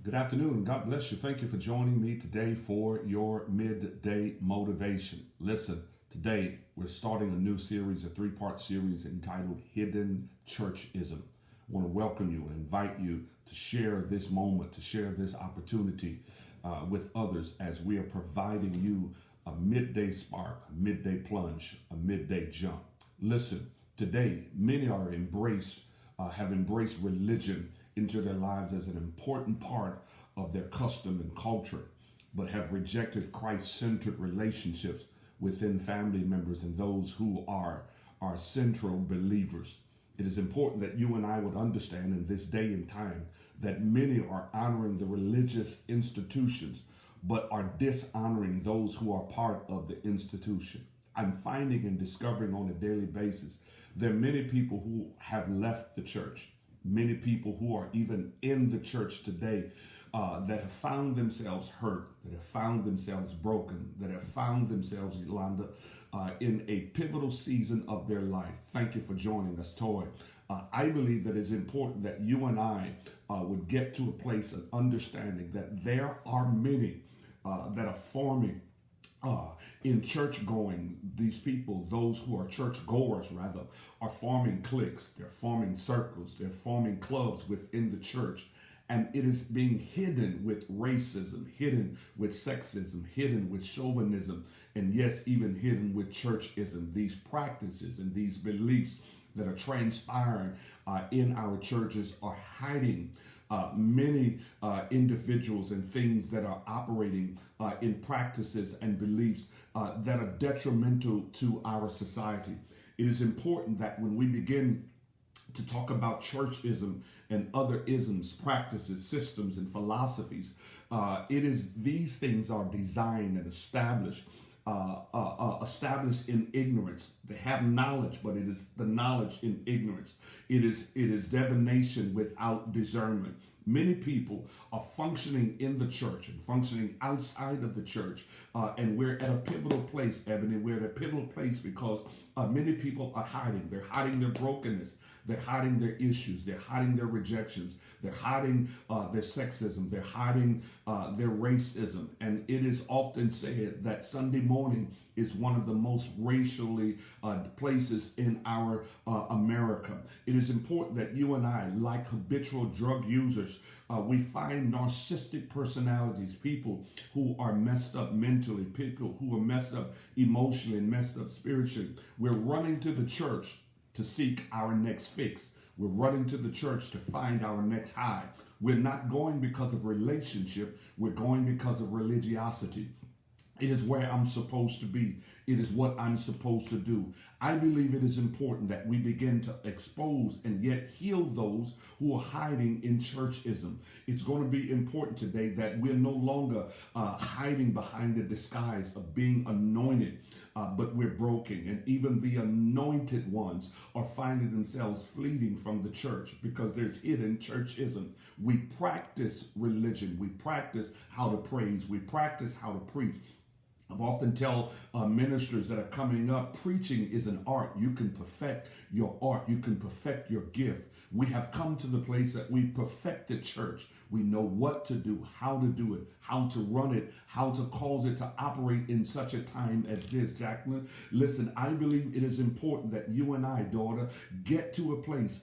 Good afternoon. God bless you. Thank you for joining me today for your midday motivation. Listen, today we're starting a new series, a three-part series entitled Hidden Churchism. I want to welcome you and invite you to share this moment, to share this opportunity with others as we are providing you a midday spark, a midday plunge, a midday jump. Listen, today many have embraced religion into their lives as an important part of their custom and culture, but have rejected Christ-centered relationships within family members and those who are central believers. It is important that you and I would understand in this day and time that many are honoring the religious institutions, but are dishonoring those who are part of the institution. I'm finding and discovering on a daily basis there are many people who have left the church, many people who are even in the church today that have found themselves hurt, that have found themselves broken, that have found themselves, Yolanda, in a pivotal season of their life. Thank you for joining us, Toy. I believe that it's important that you and I would get to a place of understanding that there are many that are forming in church going. These people, those who are church goers rather, are forming cliques, they're forming circles, they're forming clubs within the church. And it is being hidden with racism, hidden with sexism, hidden with chauvinism, and yes, even hidden with churchism. These practices and these beliefs that are transpiring in our churches are hiding many individuals and things that are operating in practices and beliefs that are detrimental to our society. It is important that when we begin to talk about churchism and other isms, practices, systems, and philosophies, these things are designed and established in ignorance. They have knowledge, but it is the knowledge in ignorance. It is divination without discernment. Many people are functioning in the church and functioning outside of the church, and we're at a pivotal place, Ebony. We're at a pivotal place because many people are hiding. They're hiding their brokenness. They're hiding their issues. They're hiding their rejections. They're hiding their sexism. They're hiding their racism. And it is often said that Sunday morning is one of the most racially places in our America. It is important that you and I, like habitual drug users, we find narcissistic personalities, people who are messed up mentally, people who are messed up emotionally and messed up spiritually. We're running to the church to seek our next fix. We're running to the church to find our next high. We're not going because of relationship. We're going because of religiosity. It is where I'm supposed to be. It is what I'm supposed to do. I believe it is important that we begin to expose and yet heal those who are hiding in churchism. It's going to be important today that we're no longer hiding behind the disguise of being anointed, but we're broken. And even the anointed ones are finding themselves fleeing from the church because there's hidden churchism. We practice religion. We practice how to praise. We practice how to preach. I've often tell ministers that are coming up, preaching is an art. You can perfect your art. You can perfect your gift. We have come to the place that we perfect the church. We know what to do, how to do it, how to run it, how to cause it to operate in such a time as this, Jacqueline. Listen, I believe it is important that you and I, daughter, get to a place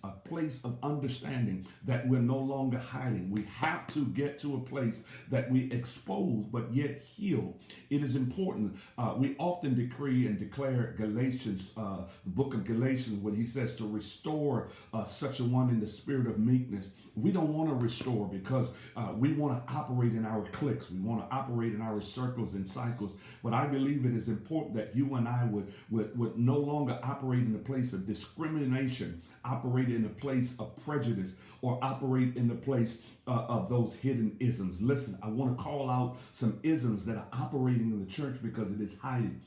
of understanding that we're no longer hiding. We have to get to a place that we expose but yet heal. It is important. We often decree and declare Galatians, the book of Galatians, when he says to restore such a one in the spirit of meekness. We don't want to restore because we want to operate in our cliques. We want to operate in our circles and cycles. But I believe it is important that you and I would no longer operate in a place of discrimination, operate in a place of prejudice, or operate in the place of those hidden isms. Listen, I want to call out some isms that are operating in the church because it is hiding.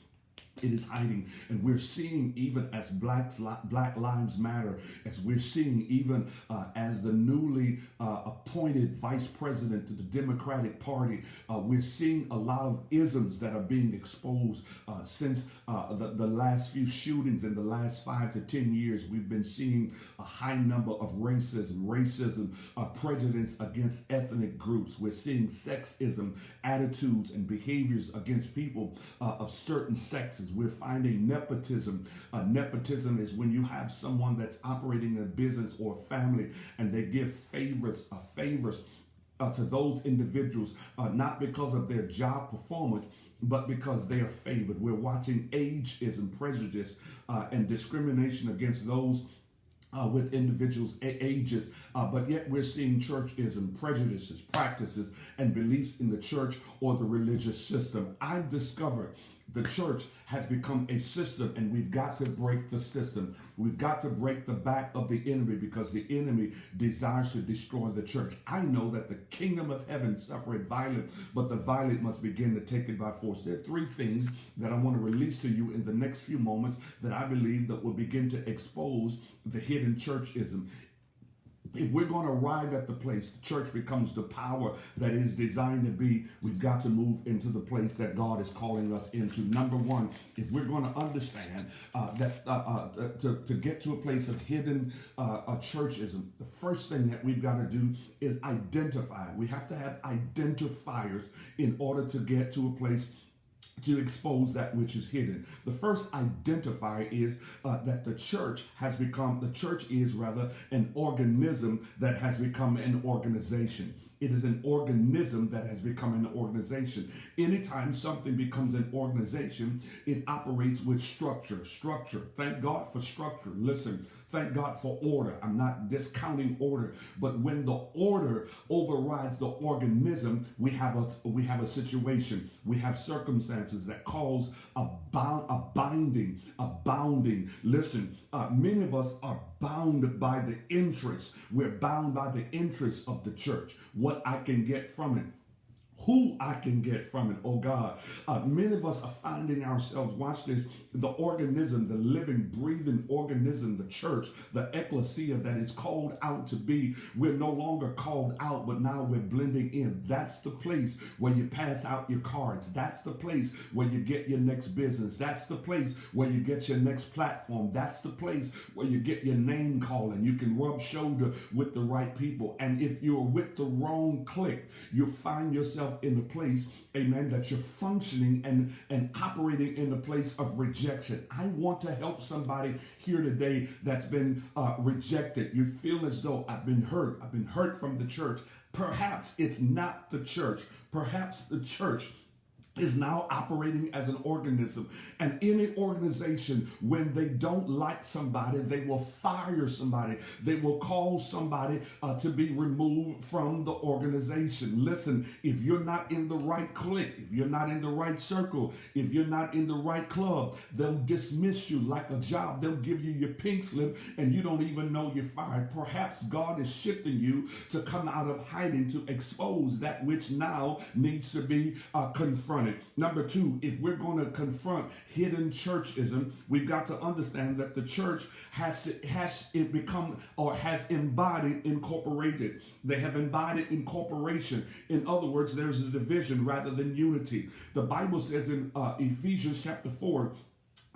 It is hiding, and we're seeing even as Black Lives Matter, as we're seeing even as the newly appointed vice president to the Democratic Party. We're seeing a lot of isms that are being exposed since the last few shootings in the last 5 to 10 years. We've been seeing a high number of racism, prejudice against ethnic groups. We're seeing sexism, attitudes and behaviors against people of certain sexes. We're finding nepotism. Nepotism is when you have someone that's operating a business or a family and they give favors to those individuals, not because of their job performance, but because they are favored. We're watching ageism, prejudice, and discrimination against those with individuals' ages, but yet we're seeing churchism, prejudices, practices, and beliefs in the church or the religious system. I've discovered the church has become a system, and we've got to break the system. We've got to break the back of the enemy, because the enemy desires to destroy the church. I know that the kingdom of heaven suffereth violence, but the violent must begin to take it by force. There are 3 things that I want to release to you in the next few moments that I believe that will begin to expose the hidden churchism. If we're going to arrive at the place the church becomes the power that it is designed to be, we've got to move into the place that God is calling us into. Number 1, if we're going to understand to get to a place of hidden churchism, the first thing that we've got to do is identify. We have to have identifiers in order to get to a place to expose that which is hidden. The first identifier is that the church is an organism that has become an organization. It is an organism that has become an organization. Anytime something becomes an organization, it operates with structure. Thank God for structure. Listen, thank God for order. I'm not discounting order, but when the order overrides the organism, we have a situation. We have circumstances that cause a bounding. Listen, many of us are bound by the interests. We're bound by the interests of the church. What I can get from it. Who I can get from it, oh God. Many of us are finding ourselves, watch this, the organism, the living, breathing organism, the church, the ecclesia that is called out to be. We're no longer called out, but now we're blending in. That's the place where you pass out your cards. That's the place where you get your next business. That's the place where you get your next platform. That's the place where you get your name calling. You can rub shoulder with the right people. And if you're with the wrong clique, you find yourself in a place, amen, that you're functioning and operating in a place of rejection. I want to help somebody here today that's been rejected. You feel as though I've been hurt from the church. Perhaps it's not the church. Perhaps the church is now operating as an organism. And any organization, when they don't like somebody, they will fire somebody. They will cause somebody to be removed from the organization. Listen, if you're not in the right clique, if you're not in the right circle, if you're not in the right club, they'll dismiss you like a job. They'll give you your pink slip and you don't even know you're fired. Perhaps God is shifting you to come out of hiding to expose that which now needs to be confronted. Number 2, if we're going to confront hidden churchism, we've got to understand that the church has embodied incorporated. They have embodied incorporation. In other words, there's a division rather than unity. The Bible says in Ephesians chapter 4,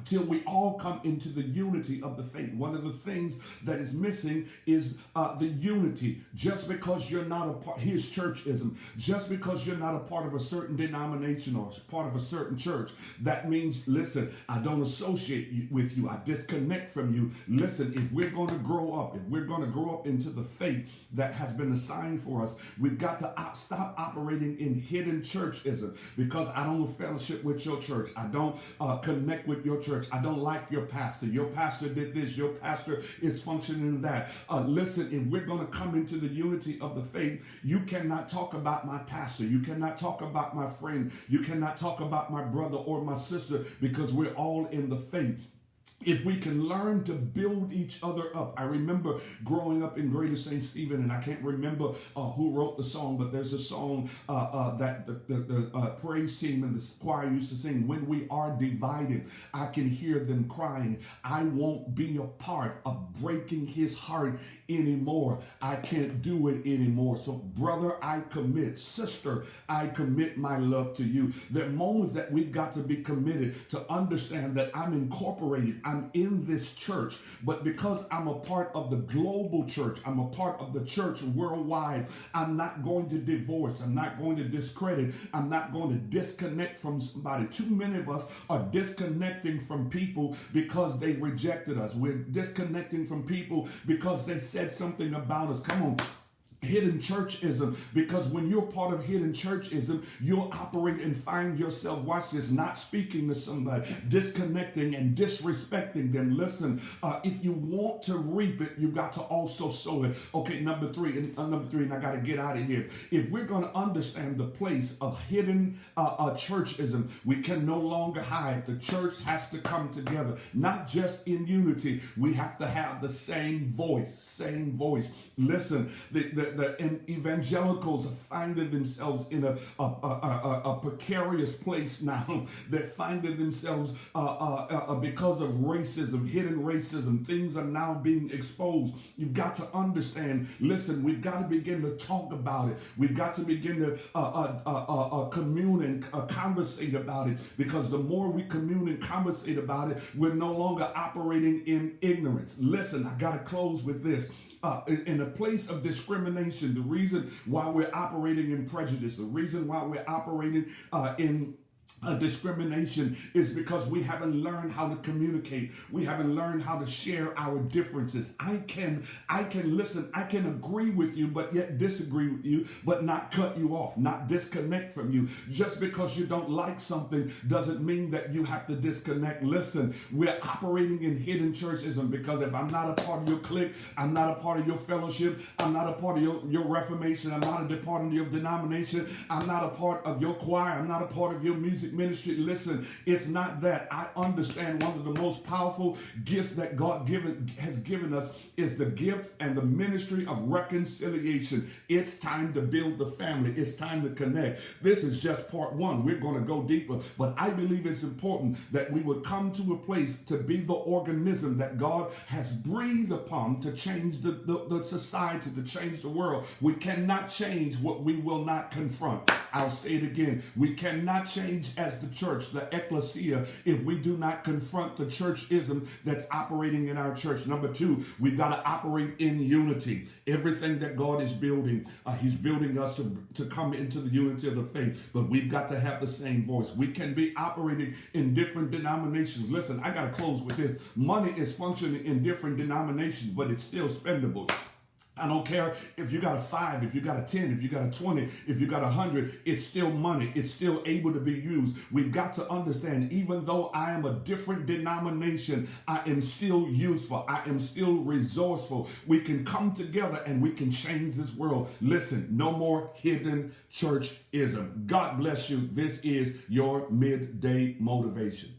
till we all come into the unity of the faith. One of the things that is missing is the unity. Just because you're not a part, here's churchism. Just because you're not a part of a certain denomination or part of a certain church, that means, listen, I don't associate with you. I disconnect from you. Listen, if we're going to grow up into the faith that has been assigned for us, we've got to stop operating in hidden churchism. Because I don't fellowship with your church. I don't connect with your church. I don't like your pastor. Your pastor did this. Your pastor is functioning in that. Listen, if we're going to come into the unity of the faith, you cannot talk about my pastor. You cannot talk about my friend. You cannot talk about my brother or my sister, because we're all in the faith. if we can learn to build each other up. I remember growing up in Greater St. Stephen, and I can't remember who wrote the song, but there's a song that the praise team and the choir used to sing. When we are divided, I can hear them crying, I won't be a part of breaking his heart anymore. I can't do it anymore. So brother, I commit. Sister, I commit my love to you. There are moments that we've got to be committed to understand that I'm incorporated. I'm in this church, but because I'm a part of the global church, I'm a part of the church worldwide, I'm not going to divorce. I'm not going to discredit. I'm not going to disconnect from somebody. Too many of us are disconnecting from people because they rejected us. We're disconnecting from people because they said something about us. Come on. Hidden churchism, because when you're part of hidden churchism, you'll operate and find yourself, watch this, not speaking to somebody, disconnecting and disrespecting them. Listen, if you want to reap it, you got to also sow it. Okay, number three, and I got to get out of here. If we're going to understand the place of hidden churchism, we can no longer hide. The church has to come together, not just in unity. We have to have the same voice. Listen, the evangelicals are finding themselves in a precarious place now. They're finding themselves because of racism, hidden racism. Things are now being exposed. You've got to understand, listen, we've got to begin to talk about it. We've got to begin to commune and conversate about it, because the more we commune and conversate about it, we're no longer operating in ignorance. Listen, I got to close with this. In a place of discrimination, the reason why we're operating in prejudice, the reason why we're operating in discrimination is because we haven't learned how to communicate. We haven't learned how to share our differences. I can listen, I can agree with you, but yet disagree with you, but not cut you off, not disconnect from you. Just because you don't like something doesn't mean that you have to disconnect. Listen, we're operating in hidden churchism because if I'm not a part of your clique, I'm not a part of your fellowship, I'm not a part of your reformation, I'm not a part of your denomination, I'm not a part of your choir, I'm not a part of your music ministry. Listen, it's not that. I understand one of the most powerful gifts that God has given us is the gift and the ministry of reconciliation. It's time to build the family. It's time to connect. This is just part one. We're going to go deeper, but I believe it's important that we would come to a place to be the organism that God has breathed upon to change the society, to change the world. We cannot change what we will not confront. I'll say it again. We cannot change as the church, the ecclesia, if we do not confront the churchism that's operating in our church. Number two, we've got to operate in unity. Everything that God is building, he's building us to come into the unity of the faith, but we've got to have the same voice. We can be operating in different denominations. Listen, I got to close with this. Money is functioning in different denominations, but it's still spendable. I don't care if you got a 5, if you got a 10, if you got a 20, if you got 100, it's still money. It's still able to be used. We've got to understand, even though I am a different denomination, I am still useful. I am still resourceful. We can come together and we can change this world. Listen, no more hidden churchism. God bless you. This is your midday motivation.